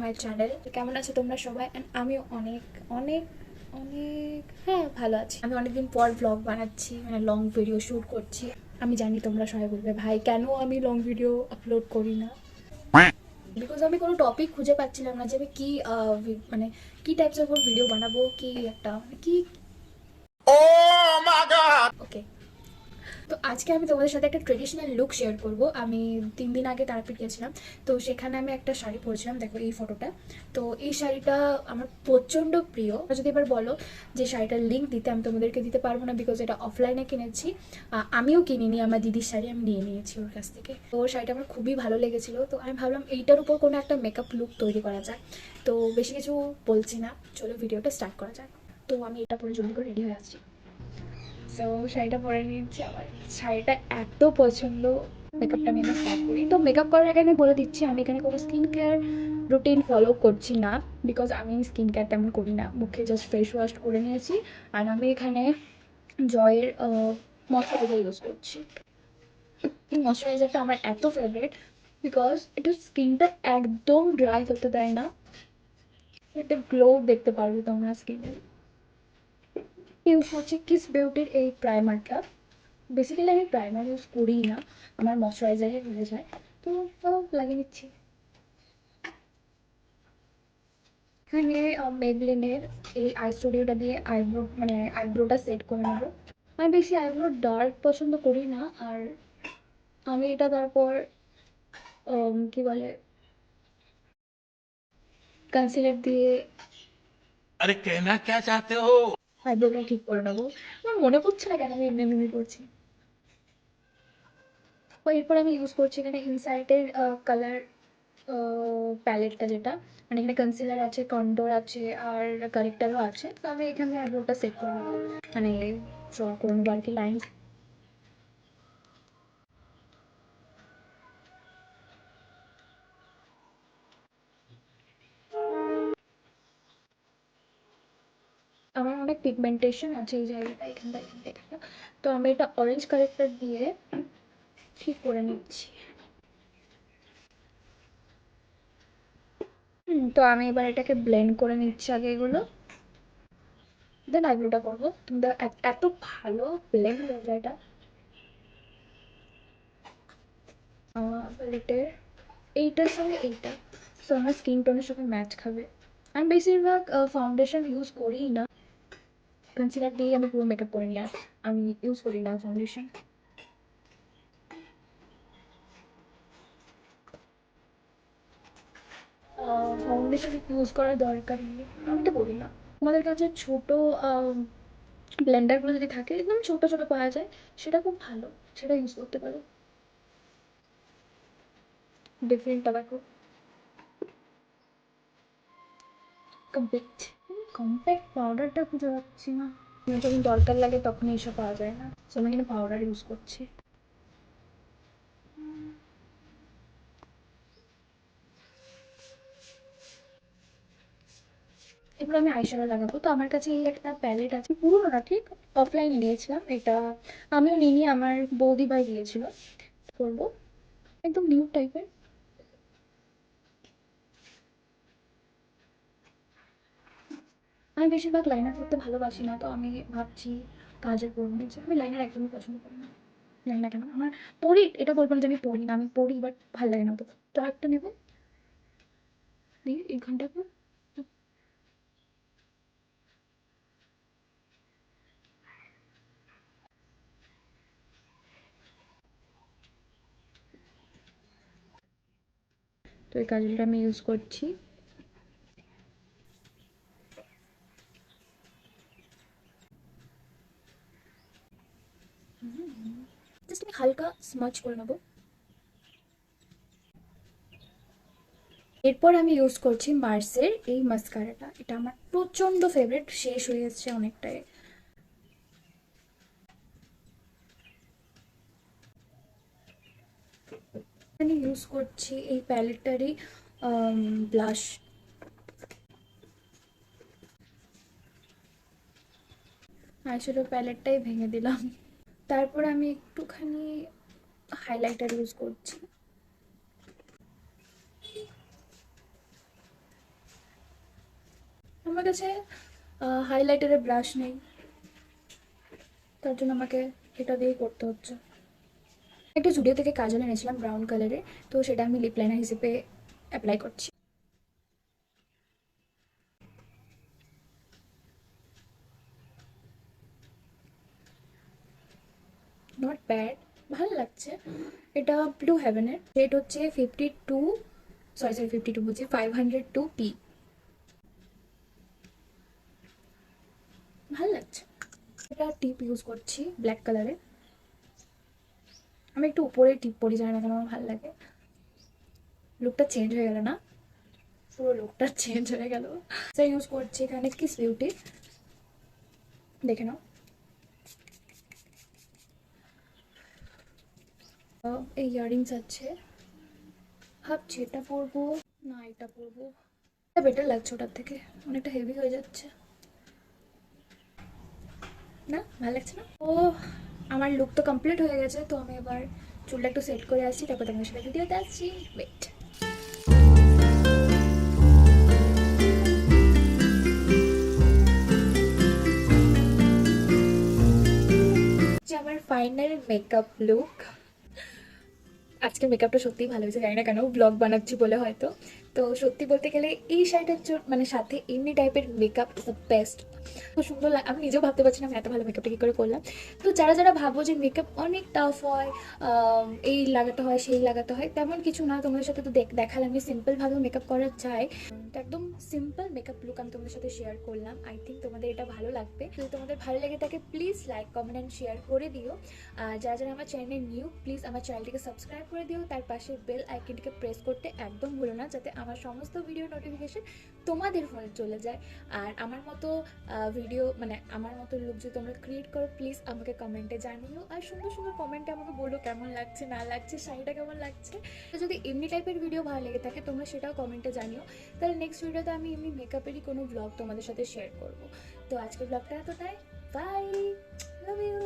My channel. কেমন আছো তোমরা সবাই? অ্যান্ড আমিও অনেক অনেক অনেক ভালো আছি। আমি অনেকদিন পর ব্লগ বানাচ্ছি, মানে লং ভিডিও শ্যুট করছি। আমি জানি তোমরা সবাই বলবে ভাই কেন আমি লং ভিডিও আপলোড করি না, বিকজ আমি কোনো টপিক খুঁজে পাচ্ছিলাম না যে আমি কী মানে কী টাইপসের উপর ভিডিও বানাবো, কি একটা মানে কি। ওকে, তো আজকে আমি তোমাদের সাথে একটা ট্রেডিশনাল লুক শেয়ার করব। আমি 3 দিন আগে তারাপীঠ গেছিলাম, তো সেখানে আমি একটা শাড়ি পরেছিলাম, দেখো এই ফটোটা। তো এই শাড়িটা আমার প্রচণ্ড প্রিয়। যদি এবার বলো যে শাড়িটার লিঙ্ক দিতে, আমি তোমাদেরকে দিতে পারবো না, বিকজ এটা অফলাইনে কিনেছি। আমিও কিনিনি, আমার দিদির শাড়ি আমি নিয়ে নিয়েছি ওর কাছ থেকে। তো ওর শাড়িটা আমার খুবই ভালো লেগেছিলো, তো আমি ভাবলাম এইটার উপর কোনো একটা মেকআপ লুক তৈরি করা যায়। তো বেশি কিছু বলছি না, চলো ভিডিওটা স্টার্ট করা যাক। তো আমি এটা পরে জলদি করে রেডি হয়ে আসছি। সো শাড়িটা পরে নিয়েছি, আমার শাড়িটা এত পছন্দ। মেকআপটা আমি এবার স্টার্ট করি। তো মেকআপ করার আগে আমি বলে দিচ্ছি, আমি এখানে কোনো স্কিন কেয়ার রুটিন ফলো করছি না, বিকজ আমি স্কিন কেয়ার তেমন করি না। মুখে জাস্ট ফেস ওয়াশ করে নিয়েছি, আর আমি এখানে জয়ের ময়শ্চারাইজার ইউজ করছি। এই ময়শ্চারাইজারটা আমার এত ফেভারিট, বিকজ এটা স্কিনটা একদম ড্রাই হতে দেয় না, একটা গ্লো দেখতে পারবে তোমরা স্কিনে। ইউজ করছি কিস বিউটির এই প্রাইমারটা। বেসিক্যালি আমি প্রাইমার ইউজ করিই না, আমার ময়শ্চারাইজারে হয়ে যায়, তো লাগিয়ে নিচ্ছি। এখানে মেবলিনের এই আই স্টুডিওটা দিয়ে আইব্রো মানে আইব্রোটা সেট করে নেবো। আমি বেশি আইব্রো ডার্ক পছন্দ করি না, আর আমি এটা তারপর কি বলে কনসিলার দিয়ে अरे कहना क्या चाहते हो। আইব্রোটা ঠিক করে নেবো। আমার মনে পড়ছে না কেন আমি এমনি এমনি করছি। তো এরপর আমি ইউজ করছি এখানে ইনসাইটের কালার প্যালেটটা, যেটা মানে এখানে কনসিলার আছে, কন্ট্রোর আছে, আর কারেক্টারও আছে। তো আমি এখানে আইব্রোটা সেট করে নেবো, মানে ড্র করে নেবো আর কি লাইন। আমার অনেক পিগমেন্টেশন আছে এই জায়গাটা, এখানটা এখানটা এখানটা। তো আমি এটা অরেঞ্জ কারেক্টার দিয়ে ঠিক করে নিচ্ছি। তো আমি এবার এটাকে ব্লেন্ড করে নিচ্ছি আগে এগুলো, দেন আইব্রোটা করবো। কিন্তু এত ভালো ব্লেন্ড হয়ে যায় এটা প্যালেটের এইটার সঙ্গে এইটা, সো আমার স্কিন টোনের সঙ্গে ম্যাচ খাবে। আমি বেশিরভাগ ফাউন্ডেশন ইউজ করি না, কনসিলার দিয়ে আমি পুরো মেকআপ করে নিই, আর আমি ইউজ করি না ফাউন্ডেশন। ফাউন্ডেশন ইউজ করার দরকার নেই, আমি তো বলি না। আমাদের কাছে ছোট ব্লেন্ডারগুলো যদি থাকে, একদম ছোট ছোট পাওয়া যায়, সেটা খুব ভালো, সেটা ইউজ করতে পারো। ডিফারেন্ট ট্যাবাকো কমপ্যাক্ট, কম্প্যাক্ট পাউডারটা খুঁজে পাচ্ছি না। যখন দরকার লাগে তখন এইসব পাওয়া যায় না, সো আমি এখানে পাউডার ইউজ করছি। এবার আমি আইশ্যাডো লাগাবো। তো আমার কাছে এই একটা প্যালেট আছে, পুরোনো না ঠিক, অফলাইন নিয়েছিলাম এটা। আমিও নিইনি, আমার বৌদি ভাই দিয়েছিল। করবো একদম নিউ টাইপের। আমি বেশিরভাগ লাইনার করতে ভালোবাসি না, তো আমি ভাবছি কাজের করবো যে আমি লাইনার একদমই পছন্দ করি না। জানি না কেন আমার, পড়ি এটা বলবো না যে আমি পড়ি না, আমি পড়ি, বাট ভালো লাগে না। তো তো একটা নেবো দিয়ে এই ঘন্টাকে। তো এই কাজলটা আমি ইউজ করছি। জাস্ট আমি হালকা স্মাচ করে নেবো। এরপর আমি ইউজ করছি মার্সের এই মাস্কারাটা, এটা আমার প্রচণ্ড ফেভারিট, শেষ হয়ে এসছে অনেকটাই। আমি ইউজ করছি এই প্যালেটটারই ব্লাশ। আইশ্যাডো প্যালেটটাই ভেঙে দিলাম। তারপর আমি একটুখানি হাইলাইটার ইউজ করছি। আমার কাছে হাইলাইটারের ব্রাশ নেই, তার জন্য আমাকে এটা দিয়েই করতে হচ্ছে। একটা জুডিও থেকে কাজল এনেছিলাম ব্রাউন কালারে, তো সেটা আমি লিপ লাইনার হিসেবে অ্যাপ্লাই করছি। নট ব্যাড, ভালো লাগছে। এটা ব্লু হেভেনের, রেট হচ্ছে 52, সরি 52 বলছি, 502p। ভালো লাগছে। এটা টিপ ইউজ করছি ব্ল্যাক কালারে। আমি একটু উপরে টিপ পরি, জানি না কেন আমার ভালো লাগে। লুকটা চেঞ্জ হয়ে গেল না, পুরো লুকটা চেঞ্জ হয়ে গেল। ইউজ করছি এখানে কিস বিউটি, দেখে নাও। এই ইয়াররিংস আছে, ভাবছি এটা পরবো না এটা পরবো। এটা বেটার লাগছে ওটার থেকে, অনেকটা হেভি হয়ে যাচ্ছে না, ভালো লাগছে না। ও আমার লুক তো কমপ্লিট হয়ে গেছে, তো আমি এবার চুলটা একটু সেট করে আসছি, তারপর তোমার সাথে ভিডিওতে আসছি। ওয়েট, আমার ফাইনাল মেকআপ লুক। আজকে মেকআপটা সত্যিই ভালো হয়েছে, জানি না কেন, ব্লগ বানাচ্ছি বলে হয়তো। তো সত্যি বলতে গেলে এই শাড়িটার মানে সাথে এমনি টাইপের মেকআপ ইজ দ্য বেস্ট। তো সুন্দর আমি নিজেও ভাবতে পারছি না আমি এত ভালো মেকআপটা কী করে করলাম। তো যারা যারা ভাবো যে মেকআপ অনেক টাফ হয়, এই লাগাতে হয় সেই লাগাতে হয়, তেমন কিছু না। তোমাদের সাথে তো দেখালাম আমি সিম্পলভাবে মেকআপ করা যায়। তো একদম সিম্পল মেকআপ লুক আমি তোমাদের সাথে শেয়ার করলাম। আই থিঙ্ক তোমাদের এটা ভালো লাগবে। যদি তোমাদের ভালো লেগে থাকে please like comment and share করে দিও। আর যারা যারা আমার চ্যানেলে নিউ, প্লিজ আমার চ্যানেলটিকে সাবস্ক্রাইব করে দিও। তার পাশে বেল আইকনটিকে প্রেস করতে একদম ভুলো না, যাতে আমার সমস্ত ভিডিও নোটিফিকেশন তোমাদের ফোনে চলে যায়। আর আমার মতো ভিডিও মানে আমার মতো লুক যদি তোমরা ক্রিয়েট করো, প্লিজ আমাকে কমেন্টে জানিও। আর সুন্দর সুন্দর কমেন্টে আমাকে বলো কেমন লাগছে না লাগছে, শাড়িটা কেমন লাগছে। তো যদি এমনি টাইপের ভিডিও ভালো লেগে থাকে তোমরা সেটাও কমেন্টে জানিও। তাহলে নেক্সট ভিডিওতে আমি এমনি মেকআপেরই কোনো ব্লগ তোমাদের সাথে শেয়ার করবো। তো আজকের ব্লগটা এতটাই, বাই, লাভ ইউ।